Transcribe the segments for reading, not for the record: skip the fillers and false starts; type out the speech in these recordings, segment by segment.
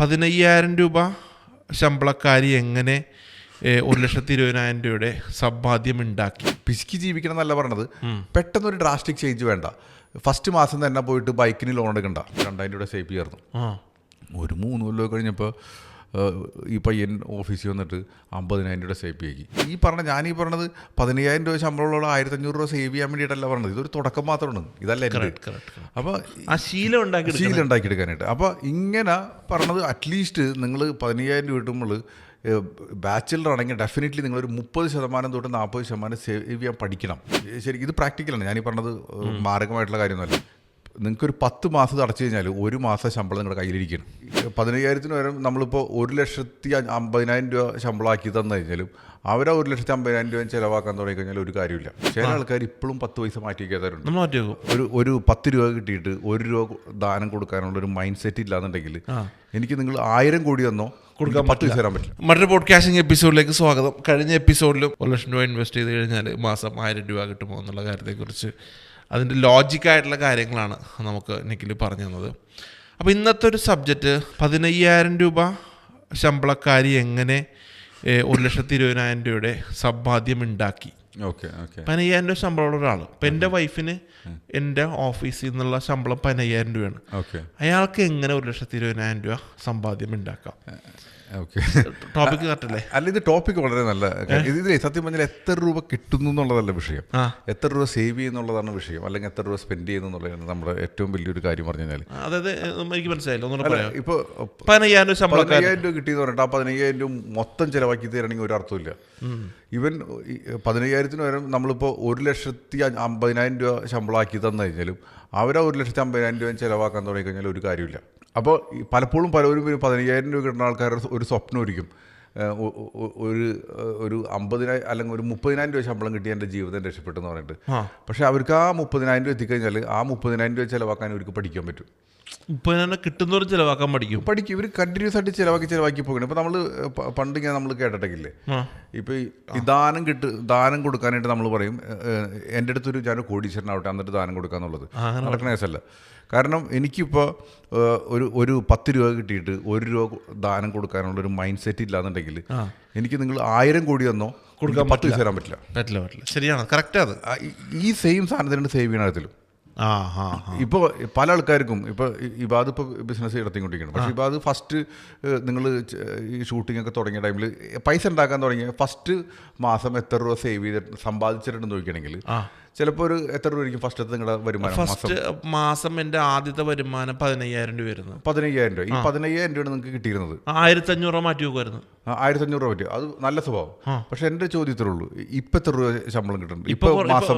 15,000 രൂപ ശമ്പളക്കാരി എങ്ങനെ 1,20,000 രൂപയുടെ സമ്പാദ്യം ഉണ്ടാക്കി? പിശുക്കി ജീവിക്കണം എന്നല്ല പറഞ്ഞത്. പെട്ടെന്നൊരു ഡ്രാസ്റ്റിക് ചേഞ്ച് വേണ്ട. ഫസ്റ്റ് മാസം തന്നെ പോയിട്ട് ബൈക്കിന് ലോൺ എടുക്കണ്ട. 2,000 രൂപ സേവ് ചേർന്നു. ഒരു 3 കൊല്ലം കഴിഞ്ഞപ്പോൾ ഈ പയ്യൻ ഓഫീസിൽ വന്നിട്ട് 50,000 രൂപ സേവ് ആക്കി. ഞാനീ പറഞ്ഞത് 15,000 രൂപ ശമ്പളമുള്ള 1,500 രൂപ സേവ് ചെയ്യാൻ വേണ്ടിയിട്ടല്ല പറഞ്ഞത്. ഇതൊരു തുടക്കം മാത്രമാണ്. ഇതല്ല എൻ്റെ. അപ്പോൾ ആ ശീലം ഉണ്ടാക്കിയെടുക്കാനായിട്ട്. അപ്പോൾ ഇങ്ങനെ പറഞ്ഞത് അറ്റ്ലീസ്റ്റ് നിങ്ങൾ 15,000 രൂപ കിട്ടുമ്പോൾ ബാച്ചിലർ ആണെങ്കിൽ ഡെഫിനറ്റ്ലി നിങ്ങളൊരു 30% തൊട്ട് 40% സേവ് ചെയ്യാൻ പഠിക്കണം. ശരി, ഇത് പ്രാക്ടിക്കലാണ്. ഞാനീ പറഞ്ഞത് മാരകമായിട്ടുള്ള കാര്യമൊന്നുമല്ല. നിങ്ങൾക്കൊരു 10 മാസം അടച്ചു കഴിഞ്ഞാൽ 1 മാസം ശമ്പളം നിങ്ങളുടെ കയ്യിലിരിക്കണം. 15,000 വരെ നമ്മളിപ്പോൾ 1,50,000 രൂപ ശമ്പളമാക്കി തന്നു കഴിഞ്ഞാലും അവരാ 1,50,000 രൂപ ചിലവാക്കാൻ തുടങ്ങി കഴിഞ്ഞാൽ ഒരു കാര്യമില്ല. ചില ആൾക്കാർ ഇപ്പോഴും 10 പൈസ മാറ്റി വയ്ക്കാത്തവരുണ്ട്. ഒരു 10 രൂപ കിട്ടിയിട്ട് 1 രൂപ ദാനം കൊടുക്കാനുള്ളൊരു മൈൻഡ് സെറ്റ് ഇല്ലാന്നുണ്ടെങ്കിൽ എനിക്ക് നിങ്ങൾ 1000 കോടി തന്നോ കൊടുക്കാൻ 10 പൈസ തരാൻ പറ്റില്ല. മറ്റൊരു പോഡ്കാസ്റ്റിംഗ് എപ്പിസോഡിലേക്ക് സ്വാഗതം. കഴിഞ്ഞ എപ്പിസോഡിലും 1,00,000 രൂപ ഇൻവെസ്റ്റ് ചെയ്ത് കഴിഞ്ഞാൽ മാസം 1,000 രൂപ കിട്ടുമോ എന്നുള്ള കാര്യത്തെക്കുറിച്ച് അതിൻ്റെ ലോജിക്കായിട്ടുള്ള കാര്യങ്ങളാണ് നമുക്ക് നിഖിൽ പറഞ്ഞു തന്നത്. അപ്പോൾ ഇന്നത്തെ ഒരു സബ്ജക്റ്റ് 15,000 രൂപ ശമ്പളക്കാരി എങ്ങനെ 1,20,000 രൂപയുടെ സമ്പാദ്യം ഉണ്ടാക്കി. 15,000 രൂപ ശമ്പളമുള്ള ഒരാൾ. ഇപ്പം എൻ്റെ വൈഫിന് എൻ്റെ ഓഫീസിൽ നിന്നുള്ള ശമ്പളം 15,000 രൂപയാണ്. അയാൾക്ക് എങ്ങനെ 1,20,000 രൂപ സമ്പാദ്യം ഉണ്ടാക്കാം? ടോപ്പിക് കറക്റ്റല്ലേ? അല്ല, ഇത് ടോപ്പിക് വളരെ നല്ല. ഇതിലെ സത്യം പറഞ്ഞാൽ എത്ര രൂപ കിട്ടുന്നു എന്നുള്ളതല്ല വിഷയം, എത്ര രൂപ സേവ് ചെയ്യുന്നുള്ളതാണ് വിഷയം. അല്ലെങ്കിൽ എത്ര രൂപ സ്പെൻഡ് ചെയ്യുന്നു എന്നുള്ളതാണ് നമ്മുടെ ഏറ്റവും വലിയൊരു കാര്യം പറഞ്ഞു കഴിഞ്ഞാൽ. അതായത് എനിക്ക് മനസ്സിലായില്ല. ഇപ്പോൾ 15,000 രൂപ കിട്ടിയെന്ന് പറഞ്ഞിട്ട് ആ 15,000 രൂപ മൊത്തം ചിലവാക്കി തരണമെങ്കിൽ ഒരു അർത്ഥമില്ല. ഈവൻ 15,000 വരെ നമ്മളിപ്പോൾ 1,50,000 രൂപ ശമ്പളമാക്കി തന്നു കഴിഞ്ഞാലും അവരാ 1,50,000 രൂപ ചിലവാക്കാൻ തുടങ്ങി കഴിഞ്ഞാൽ ഒരു കാര്യമില്ല. അപ്പോൾ പലപ്പോഴും പലരും 15,000 രൂപ കിട്ടുന്ന ആൾക്കാരുടെ ഒരു സ്വപ്നമായിരിക്കും ഒരു 50,000 അല്ലെങ്കിൽ ഒരു 30,000 രൂപ ശമ്പളം കിട്ടി എൻ്റെ ജീവിതം രക്ഷപ്പെട്ടെന്ന് പറഞ്ഞിട്ട്. പക്ഷെ അവർക്ക് ആ 30,000 രൂപ എത്തിക്കഴിഞ്ഞാൽ ആ 30,000 രൂപ ചിലവാക്കാൻ അവർക്ക് പഠിക്കാൻ പറ്റും. 30,000 കിട്ടുന്നവരും ചിലവാക്കാൻ പഠിക്കും. ഇവർ കണ്ടിന്യൂസ് ആയിട്ട് ചിലവാക്കി പോകണം. ഇപ്പോൾ നമ്മൾ പണ്ട് ഇങ്ങനെ നമ്മൾ കേട്ടിട്ടില്ലേ, ഇപ്പോൾ ഈ ദാനം കൊടുക്കാനായിട്ട് നമ്മൾ പറയും എൻ്റെ അടുത്തൊരു ഞാൻ കോടീശ്വരനാവട്ടെ എന്നിട്ട് ദാനം കൊടുക്കാന്നുള്ളത് നടക്കണ കേസല്ല. കാരണം എനിക്കിപ്പോൾ ഒരു 10 രൂപ കിട്ടിയിട്ട് 1 രൂപ ദാനം കൊടുക്കാനുള്ളൊരു മൈൻഡ് സെറ്റ് ഇല്ലാന്നുണ്ടെങ്കിൽ എനിക്ക് നിങ്ങൾ 1000 കോടി തന്നോ കൊടുക്കാൻ 10 പൈസ തരാൻ പറ്റില്ല. ശരിയാണ്, കറക്റ്റ്. അത് ഈ സെയിം സാധനത്തിനുണ്ട് സേവ് ചെയ്യണത്തിലും. ഇപ്പോൾ പല ആൾക്കാർക്കും ഇപ്പോൾ ഇബാദ് ഇപ്പോൾ ബിസിനസ് നടത്തിക്കൊണ്ടിരിക്കണം. പക്ഷേ ഇബാദ് ഫസ്റ്റ് നിങ്ങൾ ഈ ഷൂട്ടിംഗ് ഒക്കെ തുടങ്ങിയ ടൈമിൽ പൈസ ഉണ്ടാക്കാൻ തുടങ്ങിയ ഫസ്റ്റ് മാസം എത്ര രൂപ സേവ് ചെയ്തിട്ട് സമ്പാദിച്ചിട്ടുണ്ടെന്ന് ചോദിക്കണമെങ്കിൽ ചിലപ്പോൾ ഒരു എത്ര രൂപയായിരിക്കും ഫസ്റ്റത്തെ നിങ്ങളുടെ വരുമാനം? ഫസ്റ്റ് മാസം എൻ്റെ ആദ്യത്തെ വരുമാനം 15,000 രൂപ വരുന്നത്. 15,000 രൂപ. ഈ 15,000 രൂപയാണ് നിങ്ങൾക്ക് കിട്ടിയിരുന്നത്. 1,500 രൂപ മാറ്റി വെക്കുമായിരുന്നു. 1,500 രൂപ പറ്റും. അത് നല്ല സ്വഭാവം. പക്ഷെ എൻ്റെ ചോദ്യത്തിലേ ഉള്ളൂ, ഇപ്പം എത്ര രൂപ ശമ്പളം കിട്ടുന്നുണ്ട്? ഇപ്പോൾ മാസം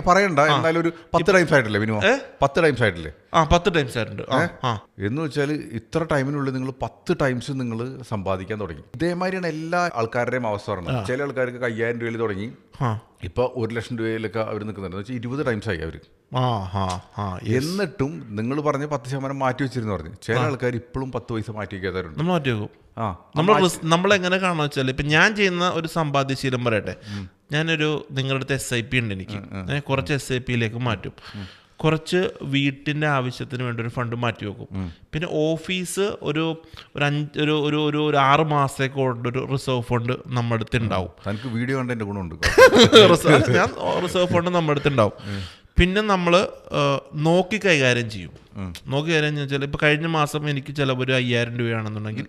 പറയണ്ട, എന്നാലും ഒരു 10 ടൈംസ് ആയിട്ടില്ലേ മിനിമം? 10 ടൈംസ് ആയിട്ടില്ലേ? 10 ടൈംസ് ആയിട്ടുണ്ട്. എന്ന് വെച്ചാൽ ഇത്ര ടൈമിനുള്ളിൽ നിങ്ങൾ 10 ടൈംസ് നിങ്ങൾ സമ്പാദിക്കാൻ തുടങ്ങി. ഇതേമാതിരിയാണ് എല്ലാ ആൾക്കാരുടെയും അവസ്ഥ പറഞ്ഞത്. ചില ആൾക്കാർക്ക് 5,000 രൂപയിൽ തുടങ്ങി ഇപ്പോൾ 1,00,000 രൂപയിലൊക്കെ അവർ നിൽക്കുന്നുണ്ട്. എന്ന് വെച്ചാൽ 20 ടൈംസ് ആയി അവർ. എന്നിട്ടും നിങ്ങൾ പറഞ്ഞ് 10% മാറ്റി വെച്ചിരുന്നു പറഞ്ഞു. ചില ആൾക്കാർ ഇപ്പോഴും 10 പൈസ മാറ്റി വയ്ക്കാത്തവരുണ്ട്. മാറ്റി വെക്കും. നമ്മളെങ്ങനെ കാണുക വെച്ചാൽ ഇപ്പം ഞാൻ ചെയ്യുന്ന ഒരു സമ്പാദ്യശീലം പറയട്ടെ. ഞാനൊരു നിങ്ങളുടെ അടുത്ത് SIP ഉണ്ട്. എനിക്ക് കുറച്ച് SIPയിലേക്ക് മാറ്റും. കുറച്ച് വീട്ടിൻ്റെ ആവശ്യത്തിന് വേണ്ടി ഒരു ഫണ്ട് മാറ്റി വെക്കും. പിന്നെ ഓഫീസ് ഒരു 6 മാസത്തേക്ക് കൊണ്ടൊരു റിസർവ് ഫണ്ട് നമ്മുടെ അടുത്ത് ഉണ്ടാവും. വീഡിയോ കണ്ടതിൻ്റെ ഗുണമുണ്ട്. ഞാൻ റിസർവ് ഫണ്ട് നമ്മുടെ അടുത്ത് ഉണ്ടാവും. പിന്നെ നമ്മൾ നോക്കി കൈകാര്യം ചെയ്യും. വെച്ചാൽ ഇപ്പോൾ കഴിഞ്ഞ മാസം എനിക്ക് ചിലവ് ഒരു 5,000 രൂപയാണെന്നുണ്ടെങ്കിൽ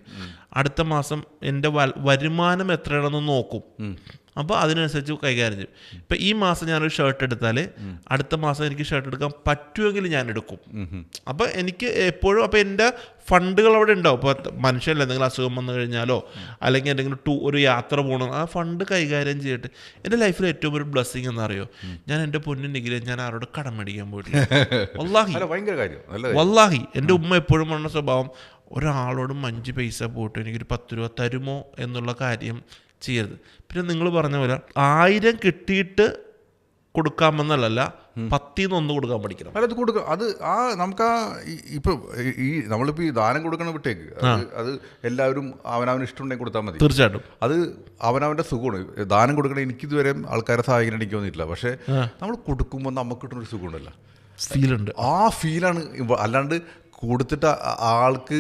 അടുത്ത മാസം എൻ്റെ വരുമാനം എത്രയാണെന്ന് നോക്കും. അപ്പോൾ അതിനനുസരിച്ച് കൈകാര്യം ചെയ്യും. ഇപ്പം ഈ മാസം ഞാനൊരു ഷർട്ട് എടുത്താൽ അടുത്ത മാസം എനിക്ക് ഷർട്ട് എടുക്കാൻ പറ്റുമെങ്കിൽ ഞാൻ എടുക്കും. അപ്പോൾ എനിക്ക് എപ്പോഴും അപ്പോൾ എൻ്റെ ഫണ്ടുകൾ അവിടെ ഉണ്ടാവും. ഇപ്പോൾ മനുഷ്യനല്ല, എന്തെങ്കിലും അസുഖം വന്നു കഴിഞ്ഞാലോ അല്ലെങ്കിൽ എന്തെങ്കിലും ഒരു യാത്ര പോകണം, ആ ഫണ്ട് കൈകാര്യം ചെയ്തിട്ട്. എൻ്റെ ലൈഫിൽ ഏറ്റവും ഒരു ബ്ലെസ്സിങ് എന്നറിയോ, ഞാൻ എൻ്റെ പൊന്നിനെങ്കിൽ ഞാൻ ആരോട് കടം മേടിക്കാൻ പോയിട്ടില്ല. വല്ലാഹി എൻ്റെ ഉമ്മ എപ്പോഴും പറഞ്ഞ സ്വഭാവം, ഒരാളോടും 5 പൈസ പോയിട്ട് എനിക്കൊരു 10 രൂപ തരുമോ എന്നുള്ള കാര്യം ചെയ്യരുത്. പിന്നെ നിങ്ങൾ പറഞ്ഞ പോലെ 1000 കിട്ടിയിട്ട് കൊടുക്കാമെന്നല്ല, 10 1 കൊടുക്കാൻ പഠിക്കണം. അത് കൊടുക്കാം. അത് നമുക്ക് ഇപ്പം നമ്മളിപ്പോൾ ഈ ദാനം കൊടുക്കണം വിട്ടേക്ക്. അത് എല്ലാവരും അവനവന് ഇഷ്ടമുണ്ടെങ്കിൽ കൊടുത്താൽ മതി. തീർച്ചയായിട്ടും അത് അവനവൻ്റെ സുഖമാണ്. ദാനം കൊടുക്കണം. എനിക്കിതുവരെ ആൾക്കാരെ സഹായിക്കാൻ എനിക്ക് തോന്നിയിട്ടില്ല. പക്ഷേ നമ്മൾ കൊടുക്കുമ്പോൾ നമുക്ക് കിട്ടുന്നൊരു സുഖമുണ്ടല്ലോ, ഫീലുണ്ട്. ആ ഫീലാണ്. അല്ലാണ്ട് കൊടുത്തിട്ട് ആൾക്ക്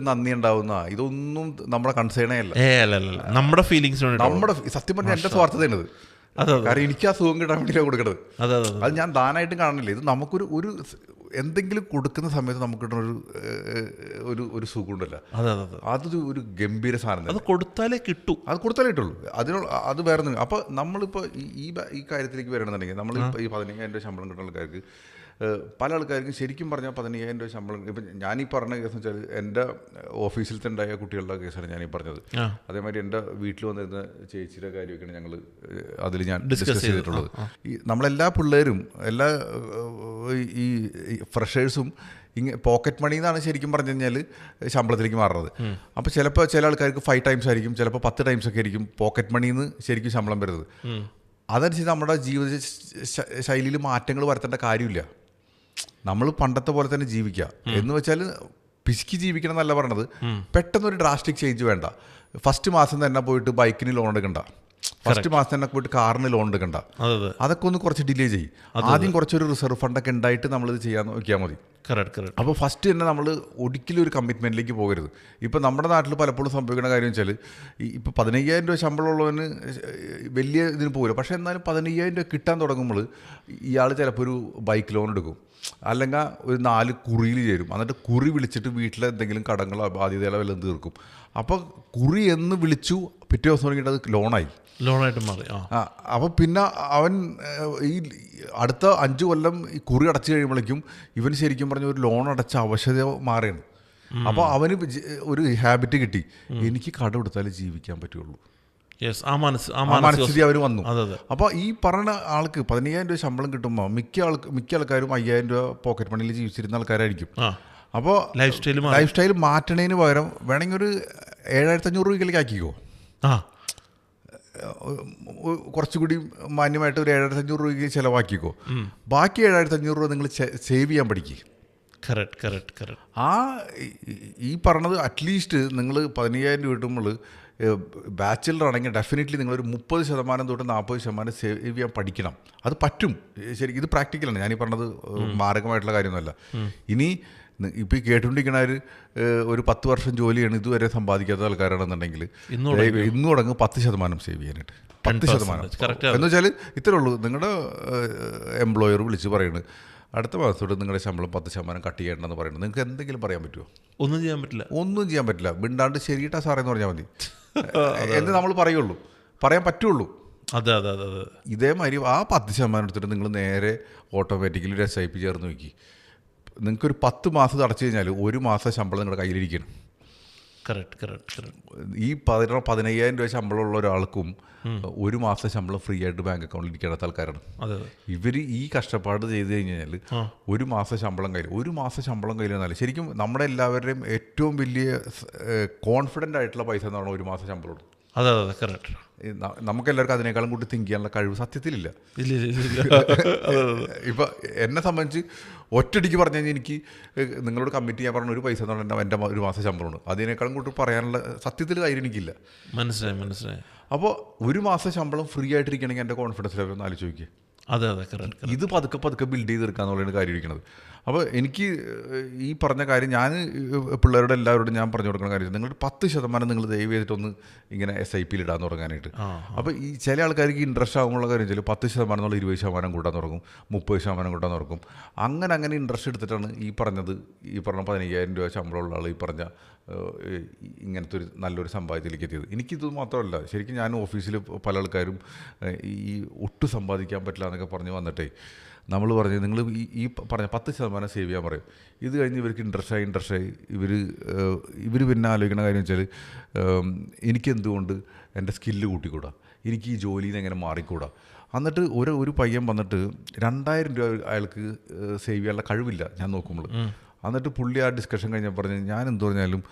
നന്ദി ഉണ്ടാവുന്ന ഇതൊന്നും നമ്മുടെ കൺസേണേ അല്ല. അല്ല നമ്മുടെ ഫീലിങ്സ് നമ്മുടെ സത്യം പറഞ്ഞാൽ എൻ്റെ സ്വാർത്ഥതയാണത്. കാരണം എനിക്ക് ആ സുഖം കിട്ടാൻ വേണ്ടിയിട്ടാണ് കൊടുക്കുന്നത്. അത് ഞാൻ ദാനമായിട്ടും കാണുന്നില്ല. ഇത് നമുക്കൊരു ഒരു എന്തെങ്കിലും കൊടുക്കുന്ന സമയത്ത് നമുക്ക് കിട്ടുന്ന ഒരു സുഖമുണ്ടല്ലോ, അതൊരു ഒരു ഗംഭീര സാധനം. അത് കൊടുത്താലേ കിട്ടൂ, അത് കൊടുത്താലേ കിട്ടുള്ളൂ. അത് വേറെ. അപ്പോൾ നമ്മളിപ്പോൾ ഈ കാര്യത്തിലേക്ക് വരണമെന്നുണ്ടെങ്കിൽ നമ്മളിപ്പോൾ ഈ 15,000 രൂപ ശമ്പളം കിട്ടുന്ന ആൾക്കാർക്ക്, പല ആൾക്കാർക്കും ശരിക്കും പറഞ്ഞാൽ 15,000 രൂപ ശമ്പളം. ഇപ്പം ഞാനീ പറഞ്ഞ കേസ് വെച്ചാൽ എൻ്റെ ഓഫീസിലത്തെ ഉണ്ടായ കുട്ടികളുടെ കേസാണ് ഞാനീ പറഞ്ഞത്. അതേമാതിരി എൻ്റെ വീട്ടിൽ വന്നിരുന്ന ചേച്ചിയുടെ കാര്യമൊക്കെയാണ് ഞങ്ങൾ അതിൽ ഞാൻ ഡിസ്കസ് ചെയ്തിട്ടുള്ളത്. നമ്മളെല്ലാ പിള്ളേരും എല്ലാ ഈ ഫ്രഷേഴ്സും പോക്കറ്റ് മണി എന്നാണ് ശരിക്കും പറഞ്ഞു കഴിഞ്ഞാൽ ശമ്പളത്തിലേക്ക് മാറുന്നത്. അപ്പോൾ ചിലപ്പോൾ ചില ആൾക്കാർക്ക് 5 ടൈംസ് ആയിരിക്കും, ചിലപ്പോൾ 10 ടൈംസ് ഒക്കെ ആയിരിക്കും പോക്കറ്റ് മണിന്ന് ശരിക്കും ശമ്പളം വരുന്നത്. അതനുസരിച്ച് നമ്മുടെ ജീവിത ശൈലിയിൽ മാറ്റങ്ങൾ വരുത്തേണ്ട കാര്യമില്ല. നമ്മൾ പണ്ടത്തെ പോലെ തന്നെ ജീവിക്കുക എന്ന് വെച്ചാൽ പിശുക്കി ജീവിക്കണം എന്നല്ല പറഞ്ഞത്. പെട്ടെന്നൊരു ഡ്രാസ്റ്റിക് ചേഞ്ച് വേണ്ട. ഫസ്റ്റ് മാസം തന്നെ പോയിട്ട് ബൈക്കിന് ലോൺ എടുക്കണ്ട, ഫസ്റ്റ് മാസം തന്നെ പോയിട്ട് കാറിന് ലോൺ എടുക്കണ്ട. അതൊക്കെ ഒന്ന് കുറച്ച് ഡിലേ ചെയ്യും. ആദ്യം കുറച്ചൊരു റിസർവ് ഫണ്ടൊക്കെ ഉണ്ടായിട്ട് നമ്മളിത് ചെയ്യാൻ നോക്കിയാൽ മതി. അപ്പോൾ ഫസ്റ്റ് തന്നെ നമ്മൾ ഒരിക്കലും ഒരു കമ്മിറ്റ്മെൻറ്റിലേക്ക് പോകരുത്. ഇപ്പോൾ നമ്മുടെ നാട്ടിൽ പലപ്പോഴും സംഭവിക്കുന്ന കാര്യം വെച്ചാൽ ഇപ്പോൾ 15,000 രൂപ ശമ്പളമുള്ളവന് വലിയ ഇതിന് പോകില്ല. പക്ഷേ എന്നാലും 15,000 രൂപ കിട്ടാൻ തുടങ്ങുമ്പോൾ ഇയാൾ ചിലപ്പോൾ ഒരു ബൈക്ക് ലോൺ എടുക്കും, അല്ലെങ്കിൽ ഒരു 4 കുറിയിൽ ചേരും. എന്നിട്ട് കുറി വിളിച്ചിട്ട് വീട്ടിലെ എന്തെങ്കിലും കടങ്ങളോ ബാധ്യതകളോ എല്ലാം തീർക്കും. അപ്പോൾ കുറി എന്ന് വിളിച്ചു പിറ്റേ ദിവസം തുടങ്ങിയിട്ട് അത് ലോണായിട്ട് മാറി. അപ്പോൾ പിന്നെ അവൻ ഈ അടുത്ത 5 കൊല്ലം ഈ കുറി അടച്ചു കഴിയുമ്പോഴേക്കും ഇവൻ ശരിക്കും പറഞ്ഞ ഒരു ലോൺ അടച്ച അവശത മാറിയാണ്. അപ്പോൾ അവന് ഒരു ഹാബിറ്റ് കിട്ടി, എനിക്ക് കട കൊടുത്താലേ ജീവിക്കാൻ പറ്റുള്ളൂ. ആ മനസ്ഥിതി അവർ വന്നു. അപ്പോൾ ഈ പറഞ്ഞ ആൾക്ക് 15,000 രൂപ ശമ്പളം കിട്ടുമ്പോൾ മിക്ക ആൾക്കാരും 5,000 രൂപ പോക്കറ്റ് മണിയിൽ ജീവിച്ചിരുന്ന ആൾക്കാരായിരിക്കും. അപ്പോൾ ലൈഫ് സ്റ്റൈൽ മാറ്റണതിന് പകരം വേണമെങ്കിൽ ഒരു 7,500 രൂപയിലേക്ക് ആക്കിക്കോ. കുറച്ചുകൂടി മാന്യമായിട്ട് ഒരു 7,500 രൂപയ്ക്ക് ചിലവാക്കിക്കോ. ബാക്കി 7,500 രൂപ നിങ്ങൾ സേവ് ചെയ്യാൻ പഠിക്കുക. ഈ പറഞ്ഞത് അറ്റ്ലീസ്റ്റ് നിങ്ങൾ 15,000 രൂപ കിട്ടുമ്പോൾ ബാച്ചിലർ ആണെങ്കിൽ ഡെഫിനറ്റ്ലി നിങ്ങളൊരു 30% തൊട്ട് 40% സേവ് ചെയ്യാൻ പഠിക്കണം. അത് പറ്റും. ശരി, ഇത് പ്രാക്ടിക്കലാണ്. ഞാനീ പറഞ്ഞത് മാരകമായിട്ടുള്ള കാര്യമൊന്നുമല്ല. ഇനി ഇപ്പോൾ ഈ കേട്ടുകൊണ്ടിരിക്കണവർ ഒരു 10 വർഷം ജോലിയാണ് ഇതുവരെ സമ്പാദിക്കാത്ത ആൾക്കാരാണെന്നുണ്ടെങ്കിൽ ഇന്ന് തുടങ്ങും 10% സേവ് ചെയ്യാനായിട്ട്. 10% എന്ന് വെച്ചാൽ ഇത്രേ ഉള്ളൂ. നിങ്ങളുടെ എംപ്ലോയർ വിളിച്ച് പറയുന്നത് അടുത്ത മാസത്തോട് നിങ്ങളുടെ ശമ്പളം 10% കട്ട് ചെയ്യേണ്ടെന്ന് പറയുന്നത്. നിങ്ങൾക്ക് എന്തെങ്കിലും പറയാൻ പറ്റുമോ? ഒന്നും ചെയ്യാൻ പറ്റില്ല. മിണ്ടാണ്ട് ശരിയിട്ടാ സാറേ എന്ന് പറഞ്ഞാൽ മതി എന്ന് നമ്മൾ പറയാൻ പറ്റുള്ളൂ. ഇതേമാതിരി ആ 10% എടുത്തിട്ട് നിങ്ങൾ നേരെ ഓട്ടോമാറ്റിക്കലി ഒരു SIP ചേർന്ന് നോക്കി. നിങ്ങൾക്കൊരു 10 മാസം അടച്ചു കഴിഞ്ഞാൽ 1 മാസം ശമ്പളം നിങ്ങളുടെ കയ്യിലിരിക്കണം. ഈ 15,000 രൂപ ശമ്പളമുള്ള ഒരാൾക്കും 1 മാസം ശമ്പളം ഫ്രീ ആയിട്ട് ബാങ്ക് അക്കൗണ്ടിൽ ഇരിക്കാത്ത ആൾക്കാരാണ് ഇവർ. ഈ കഷ്ടപ്പാട് ചെയ്ത് കഴിഞ്ഞാൽ 1 മാസം ശമ്പളം കയ്യിൽ വന്നാൽ ശരിക്കും നമ്മുടെ എല്ലാവരുടെയും ഏറ്റവും വലിയ കോൺഫിഡൻ്റ് ആയിട്ടുള്ള പൈസ എന്ന് പറഞ്ഞാൽ 1 മാസം ശമ്പളമാണ്. നമുക്കെല്ലാവർക്കും അതിനേക്കാളും കൂടി തിങ്ക് ചെയ്യാനുള്ള കഴിവ് സത്യത്തിലില്ല. ഇപ്പം എന്നെ സംബന്ധിച്ച് ഒറ്റടിക്ക് പറഞ്ഞു കഴിഞ്ഞാൽ എനിക്ക് നിങ്ങളോട് കമ്മിറ്റ് ചെയ്യാൻ പറഞ്ഞ ഒരു പൈസ എന്ന് പറഞ്ഞാൽ എൻ്റെ 1 മാസം ശമ്പളമാണ്. അതിനേക്കാളും കൂടി പറയാനുള്ള സത്യത്തിൽ കാര്യം എനിക്കില്ല. മനസ്സിലായി. അപ്പോൾ 1 മാസം ശമ്പളം ഫ്രീ ആയിട്ടിരിക്കണമെങ്കിൽ എൻ്റെ കോൺഫിഡൻസ് ലെവൽ ഒന്ന് ആലോചിച്ച് നോക്കിയേ. ഇത് പതുക്കെ ബിൽഡ് ചെയ്തെടുക്കാന്നുള്ളതാണ് കാര്യം ഇരിക്കുന്നത്. അപ്പോൾ എനിക്ക് ഈ പറഞ്ഞ കാര്യം ഞാൻ പിള്ളേരുടെ എല്ലാവരോടും ഞാൻ പറഞ്ഞു കൊടുക്കുന്ന കാര്യം, നിങ്ങൾ 10% നിങ്ങൾ ദയവ് ചെയ്തിട്ടൊന്ന് ഇങ്ങനെ SIPയിൽ ഇടാൻ തുടങ്ങാനായിട്ട്. അപ്പോൾ ഈ ചില ആൾക്കാർക്ക് ഇൻട്രസ്റ്റ് ആകുമ്പോൾ കാര്യം വെച്ചാൽ 10% എന്നുള്ള 20% കൂട്ടാൻ തുടങ്ങും, 30% കൂട്ടാൻ തുടങ്ങും. അങ്ങനെ ഇൻട്രസ്റ്റ് എടുത്തിട്ടാണ് ഈ പറഞ്ഞ 15,000 രൂപ ശമ്പളമുള്ള ആൾ ഈ പറഞ്ഞ ഇങ്ങനത്തെ ഒരു നല്ലൊരു സമ്പാദ്യത്തിലേക്ക് എത്തിയത്. എനിക്കിത് മാത്രമല്ല, ശരിക്കും ഞാൻ ഓഫീസിൽ പല ആൾക്കാരും ഈ ഒട്ടും സമ്പാദിക്കാൻ പറ്റില്ല എന്നൊക്കെ പറഞ്ഞ് വന്നിട്ടേ നമ്മൾ പറഞ്ഞ് നിങ്ങൾ ഈ പറഞ്ഞ 10% സേവ് ചെയ്യാൻ പറയും. ഇത് കഴിഞ്ഞ് ഇവർക്ക് ഇൻട്രസ്റ്റായി ഇവർ പിന്നെ ആലോചിക്കുന്ന കാര്യം വെച്ചാൽ എനിക്കെന്തുകൊണ്ട് എൻ്റെ സ്കില്ല് കൂട്ടിക്കൂടാ, എനിക്ക് ഈ ജോലിയിൽ നിന്ന് എങ്ങനെ മാറിക്കൂടാ. എന്നിട്ട് ഒരു പയ്യൻ വന്നിട്ട് 2,000 രൂപ അയാൾക്ക് സേവ് ചെയ്യാനുള്ള കഴിവില്ല ഞാൻ നോക്കുമ്പോൾ. എന്നിട്ട് പുള്ളി ആ ഡിസ്കഷൻ കഴിഞ്ഞാൽ പറഞ്ഞ് ഞാൻ എന്ത് പറഞ്ഞാലും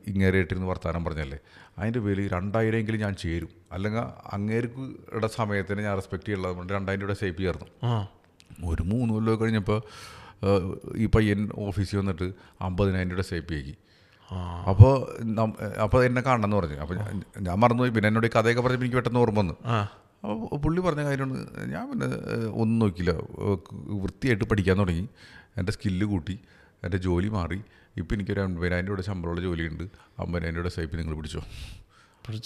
ഇങ്ങേരായിട്ടിരുന്ന് വർത്താനം പറഞ്ഞല്ലേ, അതിൻ്റെ പേരിൽ 2,000 എങ്കിലും ഞാൻ ചേരും, അല്ലെങ്കിൽ അങ്ങേരുടെ സമയത്തിന് ഞാൻ റെസ്പെക്റ്റ് ചെയ്യുള്ളത് കൊണ്ട് 2,000 രൂപ സേവ് ചെയ്യായിരുന്നു. ഒരു 3 കൊല്ലം കഴിഞ്ഞപ്പോൾ ഈ പയ്യൻ ഓഫീസിൽ വന്നിട്ട് 50,000 രൂപ സേവ് ആക്കി. അപ്പോൾ എന്നെ കാണണമെന്ന് പറഞ്ഞു. അപ്പോൾ ഞാൻ മറന്നുപോയി. പിന്നെ എന്നോട് ഈ കഥയൊക്കെ പറഞ്ഞപ്പോൾ എനിക്ക് പെട്ടെന്ന് ഓർമ്മ വന്നു. അപ്പോൾ പുള്ളി പറഞ്ഞ കാര്യമാണ്, ഞാൻ പിന്നെ ഒന്നും നോക്കിയില്ല, വൃത്തിയായിട്ട് പഠിക്കാൻ തുടങ്ങി, എൻ്റെ സ്കില്ല് കൂട്ടി, എൻ്റെ ജോലി മാറി, ഇപ്പം എനിക്കൊരു 50,000 രൂപ ശമ്പളമുള്ള ജോലിയുണ്ട്, 50,000 രൂപ സൈപ്പ് നിങ്ങൾ പിടിച്ചോ.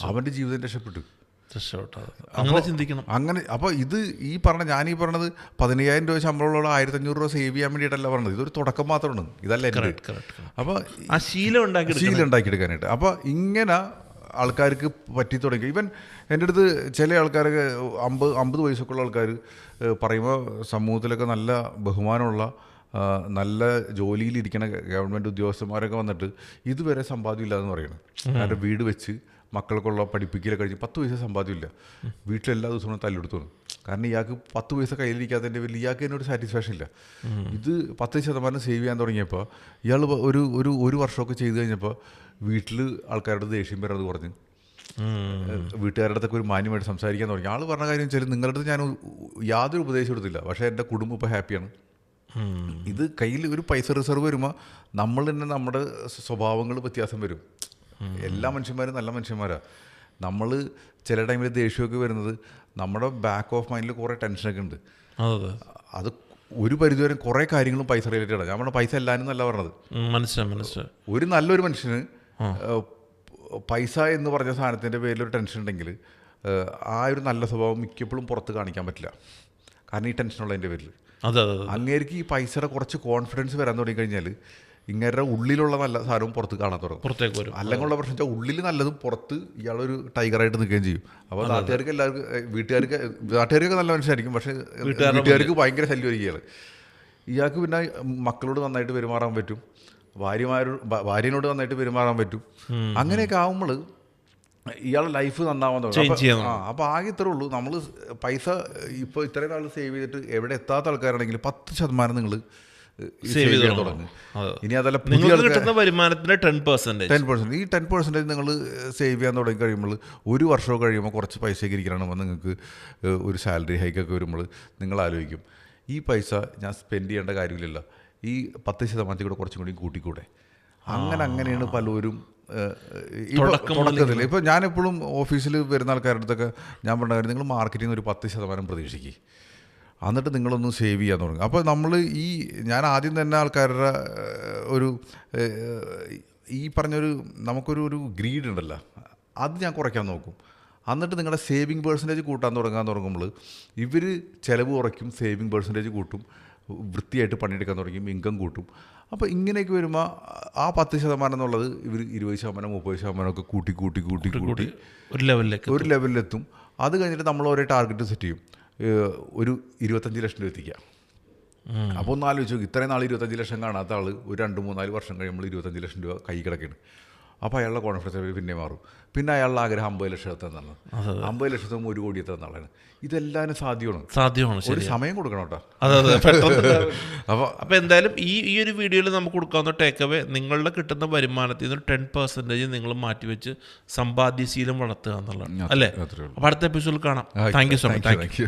അവൻ്റെ ജീവിതം രക്ഷപ്പെട്ടു. അങ്ങനെ ചിന്തിക്കണം. അങ്ങനെ അപ്പോൾ ഇത് ഞാനീ പറഞ്ഞത് 15,000 രൂപ ശമ്പളമുള്ള 1,500 രൂപ സേവ് ചെയ്യാൻ വേണ്ടിയിട്ടല്ല പറഞ്ഞത്. ഇതൊരു തുടക്കം മാത്രമാണ്, ഇതല്ല എൻ്റെ. അപ്പോൾ ആ ശീലം ഉണ്ടാക്കിയെടുക്കാനായിട്ട്. അപ്പോൾ ഇങ്ങനെ ആൾക്കാർക്ക് പറ്റി തുടങ്ങി. ഈവൻ എൻ്റെ അടുത്ത് ചില ആൾക്കാരൊക്കെ 50 വയസ്സൊക്കെ ഉള്ള ആൾക്കാർ പറയുമ്പോൾ സമൂഹത്തിലൊക്കെ നല്ല ബഹുമാനമുള്ള നല്ല ജോലിയിലിരിക്കുന്ന ഗവൺമെൻറ് ഉദ്യോഗസ്ഥന്മാരൊക്കെ വന്നിട്ട് ഇതുവരെ സമ്പാദ്യമില്ലാന്ന് പറയണം. കാരണം വീട് വെച്ച് മക്കൾക്കുള്ള പഠിപ്പിക്കലൊക്കെ കഴിഞ്ഞ് 10 പൈസ സമ്പാദ്യമില്ല, വീട്ടിലെല്ലാ ദിവസവും തല്ലെടുത്തു. കാരണം ഇയാൾക്ക് 10 പൈസ കയ്യിലിരിക്കാത്തതിൻ്റെ പേരിൽ ഇയാൾക്ക് തന്നെ ഒരു സാറ്റിസ്ഫാക്ഷൻ ഇല്ല. ഇത് 10% സേവ് ചെയ്യാൻ തുടങ്ങിയപ്പോൾ ഇയാൾ ഒരു വർഷമൊക്കെ ചെയ്ത് കഴിഞ്ഞപ്പോൾ വീട്ടിൽ ആൾക്കാരുടെ ദേഷ്യം വരുന്നത് കുറഞ്ഞ് വീട്ടുകാരുടെ അടുത്തൊക്കെ ഒരു മാന്യമായിട്ട് സംസാരിക്കാൻ തുടങ്ങി. ആൾ പറഞ്ഞ കാര്യം വെച്ചാൽ നിങ്ങളുടെ അടുത്ത് ഞാൻ യാതൊരു ഉപദേശം എടുത്തില്ല, പക്ഷേ എൻ്റെ കുടുംബം ഇപ്പോൾ ഹാപ്പിയാണ്. ഇത് കയ്യിൽ ഒരു പൈസ റിസർവ് വരുമ്പോൾ നമ്മൾ തന്നെ നമ്മുടെ സ്വഭാവങ്ങൾ വ്യത്യാസം വരും. എല്ലാ മനുഷ്യന്മാരും നല്ല മനുഷ്യന്മാരാണ്. നമ്മൾ ചില ടൈമിൽ ദേഷ്യമൊക്കെ വരുന്നത് നമ്മുടെ ബാക്ക് ഓഫ് മൈൻഡിൽ കുറേ ടെൻഷനൊക്കെ ഉണ്ട്. അത് ഒരു പരിധിവരെ കുറേ കാര്യങ്ങളും പൈസ റിലേറ്റഡ് ആണ്. നമ്മുടെ പൈസ എല്ലാവരും എന്നല്ല പറഞ്ഞത്. ഒരു നല്ലൊരു മനുഷ്യന് പൈസ എന്ന് പറഞ്ഞ സാധനത്തിൻ്റെ പേരിലൊരു ടെൻഷൻ ഉണ്ടെങ്കിൽ ആ ഒരു നല്ല സ്വഭാവം മിക്കപ്പോഴും പുറത്ത് കാണിക്കാൻ പറ്റില്ല. കാരണം ഈ ടെൻഷനുള്ളതിൻ്റെ പേരിൽ അങ്ങേർക്ക് ഈ പൈസയുടെ കുറച്ച് കോൺഫിഡൻസ് വരാൻ തുടങ്ങിക്കഴിഞ്ഞാൽ ഇങ്ങേരുടെ ഉള്ളിലുള്ള നല്ല സാധനവും പുറത്ത് കാണാൻ തുടങ്ങും. അല്ലെങ്കിൽ ഉള്ള പ്രശ്നം വെച്ചാൽ ഉള്ളിൽ നല്ലതും പുറത്ത് ഇയാളൊരു ടൈഗറായിട്ട് നിൽക്കുകയും ചെയ്യും. അപ്പോൾ നാട്ടുകാർക്ക് നാട്ടുകാർക്കൊക്കെ നല്ല മനുഷ്യരായിരിക്കും, പക്ഷേ വീട്ടുകാർക്ക് ഭയങ്കര ശല്യമായിരിക്കും ഇയാൾക്ക്. പിന്നെ മക്കളോട് നന്നായിട്ട് പെരുമാറാൻ പറ്റും, ഭാര്യനോട് നന്നായിട്ട് പെരുമാറാൻ പറ്റും. അങ്ങനെയൊക്കെ ആകുമ്പോൾ ഇയാളുടെ ലൈഫ് നന്നാവാൻ തുടങ്ങും. അപ്പോൾ ആകെ ഇത്രേ ഉള്ളൂ. നമ്മൾ പൈസ ഇപ്പോൾ ഇത്രയും നാൾ സേവ് ചെയ്തിട്ട് എവിടെ എത്താത്ത ആൾക്കാരാണെങ്കിൽ 10% നിങ്ങൾ സേവ് ചെയ്യാൻ തുടങ്ങും. ഇനി അതല്ല കിട്ടുന്ന വരുമാനത്തിന്റെ 10%. ഈ 10% നിങ്ങൾ സേവ് ചെയ്യാൻ തുടങ്ങി കഴിയുമ്പോൾ ഒരു വർഷം കഴിയുമ്പോൾ കുറച്ച് പൈസയൊക്കെ ഇരിക്കണം. നിങ്ങൾക്ക് ഒരു സാലറി ഹൈക്കൊക്കെ വരുമ്പോൾ നിങ്ങൾ ആലോചിക്കും, ഈ പൈസ ഞാൻ സ്പെൻഡ് ചെയ്യേണ്ട കാര്യമില്ല, ഈ 10% കൂടെ കുറച്ചും കൂടി കൂട്ടിക്കൂടെ. അങ്ങനെയാണ് പലരും തുടക്കത്തിൽ. ഇപ്പോൾ ഞാനെപ്പോഴും ഓഫീസിൽ വരുന്ന ആൾക്കാരുടെ അടുത്തൊക്കെ ഞാൻ പറഞ്ഞ കാര്യം, നിങ്ങൾ മാർക്കറ്റിംഗ് ഒരു 10% പ്രതീക്ഷിക്കുക, എന്നിട്ട് നിങ്ങളൊന്ന് സേവ് ചെയ്യാൻ തുടങ്ങും. അപ്പോൾ നമ്മൾ ഞാൻ ആദ്യം തന്നെ ആൾക്കാരുടെ ഈ പറഞ്ഞൊരു നമുക്കൊരു ഗ്രീഡ് ഉണ്ടല്ലോ, അത് ഞാൻ കുറയ്ക്കാൻ നോക്കും. എന്നിട്ട് നിങ്ങളുടെ സേവിങ് പെർസെൻറ്റേജ് കൂട്ടാൻ തുടങ്ങുമ്പോൾ ഇവർ ചിലവ് കുറയ്ക്കും, സേവിങ് പെർസെൻറ്റേജ് കൂട്ടും, വൃത്തിയായിട്ട് പണിയെടുക്കാൻ തുടങ്ങും, ഇൻകം കൂട്ടും. അപ്പോൾ ഇങ്ങനെയൊക്കെ വരുമ്പോൾ ആ 10% എന്നുള്ളത് ഇവർ 20%, 30% ഒക്കെ കൂട്ടി ഒരു ലെവലിലെത്തും. അത് കഴിഞ്ഞിട്ട് നമ്മൾ ഓരോ ടാർഗറ്റ് സെറ്റ് ചെയ്യും, ഒരു 25 ലക്ഷം രൂപ എത്തിക്കുക. അപ്പോൾ ഒന്ന് ആലോചിച്ച് നോക്കും, ഇത്രയും നാൾ 25 ലക്ഷം കാണാത്ത ആൾ ഒരു 2-3-4 വർഷം കഴിയുമ്പോൾ 25 ലക്ഷം രൂപ കൈ കിടക്കുകയാണ്. അപ്പോൾ അയാളുടെ കോൺഫിഡൻസ് ലെവൽ പിന്നെ മാറും. പിന്നെ അയാളുടെ ആഗ്രഹം 50 ലക്ഷം എത്തുന്നതാണ്, 50 ലക്ഷത്തും 1 കോടി എത്തുന്ന ആളാണ്. ഇതെല്ലാവരും സാധ്യമാണ്. ഒരു സമയം കൊടുക്കണം കേട്ടോ. അപ്പോൾ എന്തായാലും ഈ ഒരു വീഡിയോയിൽ നമുക്ക് കൊടുക്കാവുന്ന ടേക്ക് അവേ, നിങ്ങളുടെ കിട്ടുന്ന വരുമാനത്തിൽ നിന്ന് 10% നിങ്ങൾ മാറ്റിവെച്ച് സമ്പാദ്യശീലം വളർത്തുക എന്നുള്ളതാണ് അല്ലേ. അപ്പോൾ അടുത്ത എപ്പിസോഡിൽ കാണാം. Thank you so much.